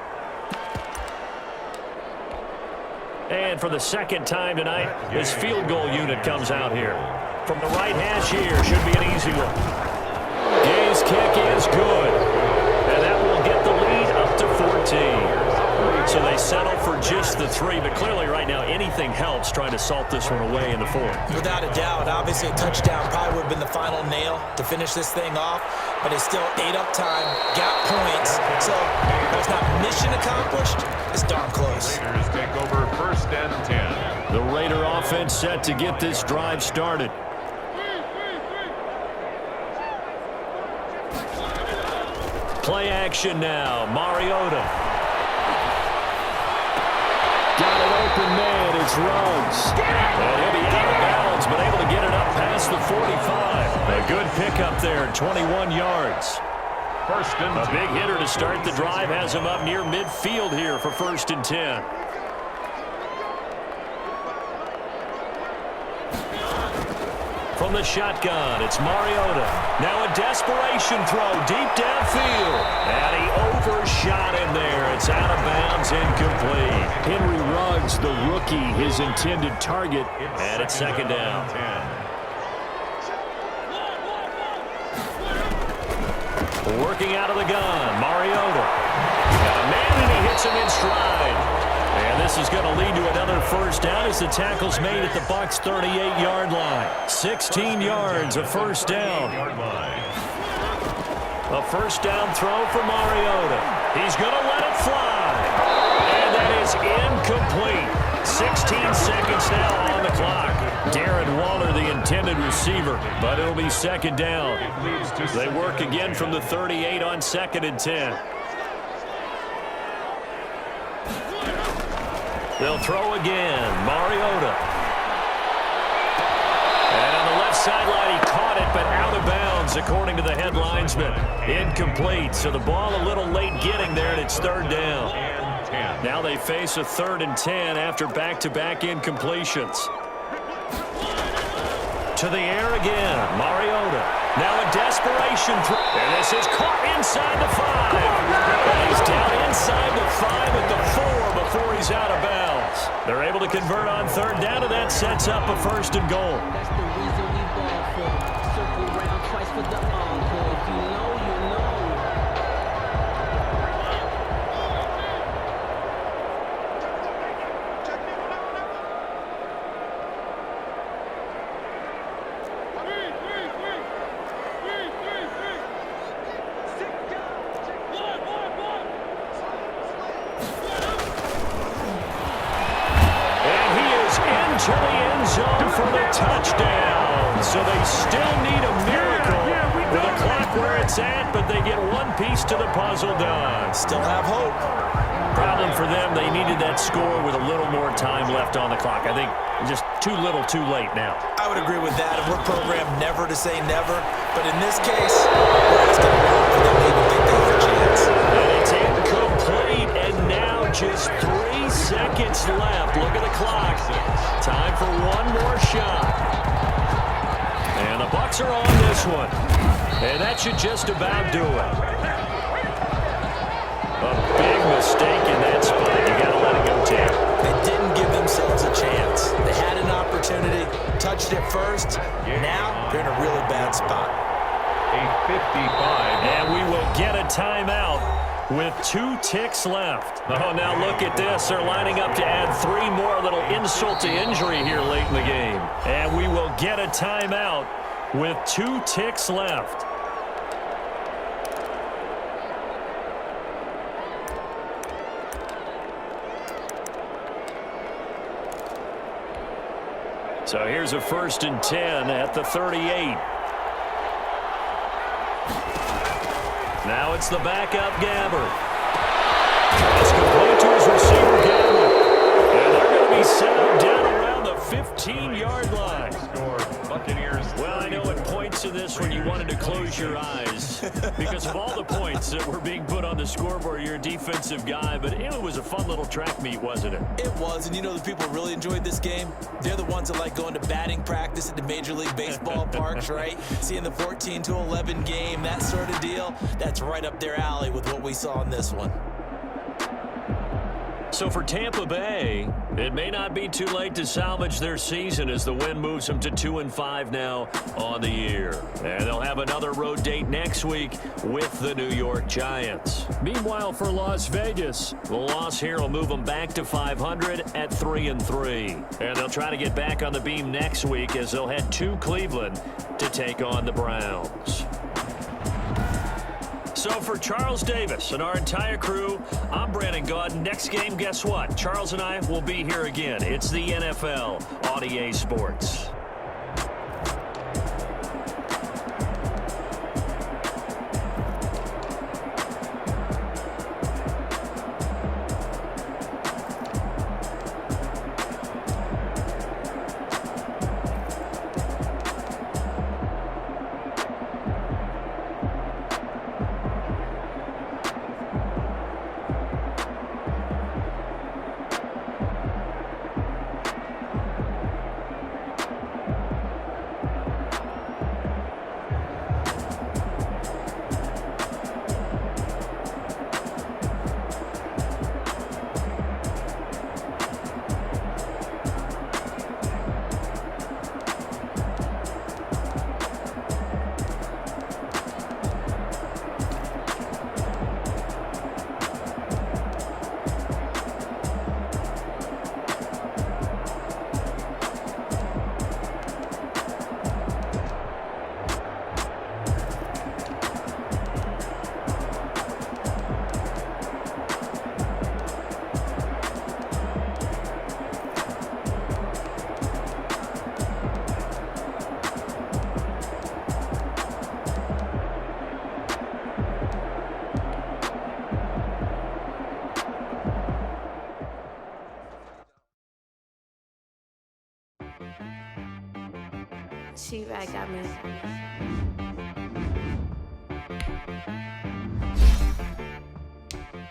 Speaker 10: And for the 2nd time tonight, this field goal unit comes out here. From the right hash here, should be an easy one. Gay's kick is good. And that will get the lead up to 14. So they settle for just the 3, but clearly right now anything helps trying to salt this one away in the 4th.
Speaker 9: Without a doubt, obviously a touchdown probably would have been the final nail to finish this thing off, but it's still ate up time, got points, so it's not mission accomplished, it's darn close.
Speaker 8: Raiders take over 1st and 10.
Speaker 10: The Raider offense set to get this drive started. Play action now, Mariota. Got an open man, it's Ruggs. And he'll be out of bounds, but able to get it up past the 45. A good pickup there, 21 yards.
Speaker 8: 1st and 10.
Speaker 10: A big hitter to start the drive has him up near midfield here for 1st and 10. From the shotgun, it's Mariota. Now a desperation throw deep downfield. And he overshot him there. It's out of bounds, incomplete. Henry Ruggs, the rookie, his intended target. And it's 2nd down. Working out of the gun, Mariota. Got a man and he hits him in stride. And this is going to lead to another 1st down as the tackle's made at the Bucs' 38-yard line. 16 yards, a 1st down. A 1st down throw for Mariota. He's going to let it fly. And that is incomplete. 16 seconds now on the clock. Darren Waller, the intended receiver, but it'll be 2nd down. They work again from the 38 on 2nd and 10. They'll throw again. Mariota. And on the left sideline, he caught it, but out of bounds, according to the head linesman. Incomplete. So the ball a little late getting there, and it's 3rd down. Now they face a 3rd and 10 after back-to-back incompletions. To the air again. Mariota. Now a desperation throw. And this is caught inside the 5. And he's down inside the 5 at the 4 before he's out of bounds. They're able to convert on 3rd down, and that sets up a 1st and goal.
Speaker 11: That's the reason we ball for. Circle round twice for the encore. If you know, you know.
Speaker 10: To the end zone for the touchdown. So they still need a miracle with the clock where it's at, but they get one piece to the puzzle done.
Speaker 9: Still have hope.
Speaker 10: Problem for them, they needed that score with a little more time left on the clock. I think just too little too late now.
Speaker 9: I would agree with that, and we're programmed never to say never. But in this case, we're asking for them to even think they have a chance.
Speaker 10: And it's incomplete, and now just 3 seconds left. Look at the clock. Time for one more shot. And the Bucs are on this one. And that should just about do it. A big mistake in that spot. You got to let it go, Tam.
Speaker 9: They didn't give themselves a chance. Now they're in a really bad spot.
Speaker 8: A 55.
Speaker 7: And we will get a timeout with 2 ticks left. Oh, now look at this. They're lining up to add 3 more, a little insult to injury here late in the game. And we will get a timeout with 2 ticks left. So here's a 1st and 10 at the 38. Now it's the backup Gabbard. It's complete to his receiver Gabbard. And they're going to be set up down around the 15-yard line.
Speaker 8: Buccaneers.
Speaker 7: Well, I know at points in this when you wanted to close your eyes because of all the points that were being put on the scoreboard. You're a defensive guy, but it was a fun little track meet, wasn't it?
Speaker 9: It was, and you know the people who really enjoyed this game? They're the ones that like going to batting practice at the Major League Baseball parks, right? Seeing the 14-11 game, that sort of deal, that's right up their alley with what we saw in this one.
Speaker 7: So for Tampa Bay, it may not be too late to salvage their season as the win moves them to 2-5 now on the year. And they'll have another road date next week with the New York Giants. Meanwhile, for Las Vegas, the loss here will move them back to 500 at 3-3. And they'll try to get back on the beam next week as they'll head to Cleveland to take on the Browns. So for Charles Davis and our entire crew, I'm Brandon Gaudin. Next game, guess what? Charles and I will be here again. It's the NFL on EA Sports.
Speaker 1: She-Rag got me.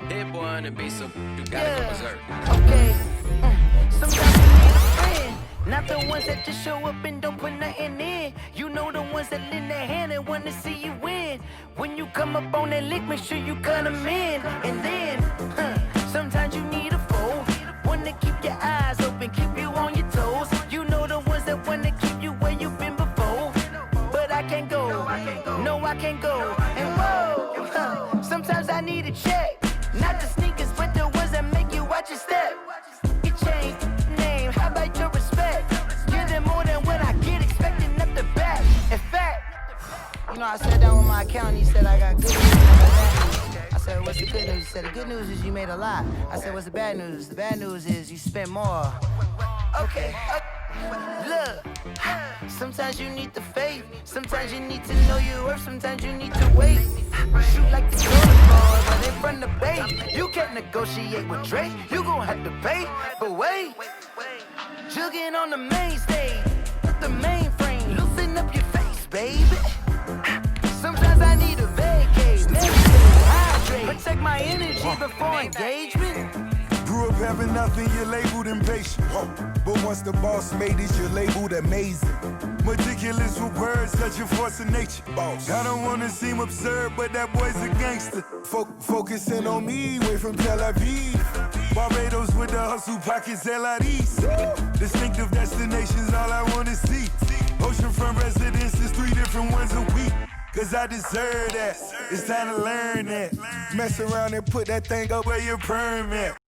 Speaker 2: That boy on the beat, so you gotta go berserk.
Speaker 11: Okay. Sometimes you need a friend, not the ones that just show up and don't put nothing in. You know the ones that lend their hand and want to see you win. When you come up on that lick, make sure you cut them in. And then, sometimes you need a foe, one to keep your eyes open, keep you on your toes. You know the ones that want to keep you where you've been before. But I can't go, no I can't go. And whoa, sometimes I need a check. Not the sneakers, but the ones that make you watch your step. You change name, how about your respect? Give them more than what I get, expecting up the back. In fact, you know, I sat down with my accountant, he said I got good news and I got bad news. I said, what's the good news? He said, the good news is you made a lot. I said, what's the bad news? The bad news is you spent more. Okay. Look, sometimes you need the faith, sometimes you need to know your worth, sometimes you need to wait. Shoot like the Jordan boy, but in front of Bay. You can't negotiate with Drake, you gon' have to pay. But wait, jugging on the main stage, the mainframe, loosen up your face, baby. Sometimes I need a vacate, meditate, hydrate, protect my energy before engagement.
Speaker 12: Grew up having nothing, you're labeled impatient. But once the boss made it, you're labeled amazing. Meticulous with words, such a force of nature. I don't wanna seem absurd, but that boy's a gangster. Focusing on me, way from Tel Aviv. Barbados with the hustle pockets, LIDs. Distinctive destinations, all I wanna see. Oceanfront residences, 3 different ones a week. Cause I deserve that. It's time to learn that. Mess around and put that thing up where your permit.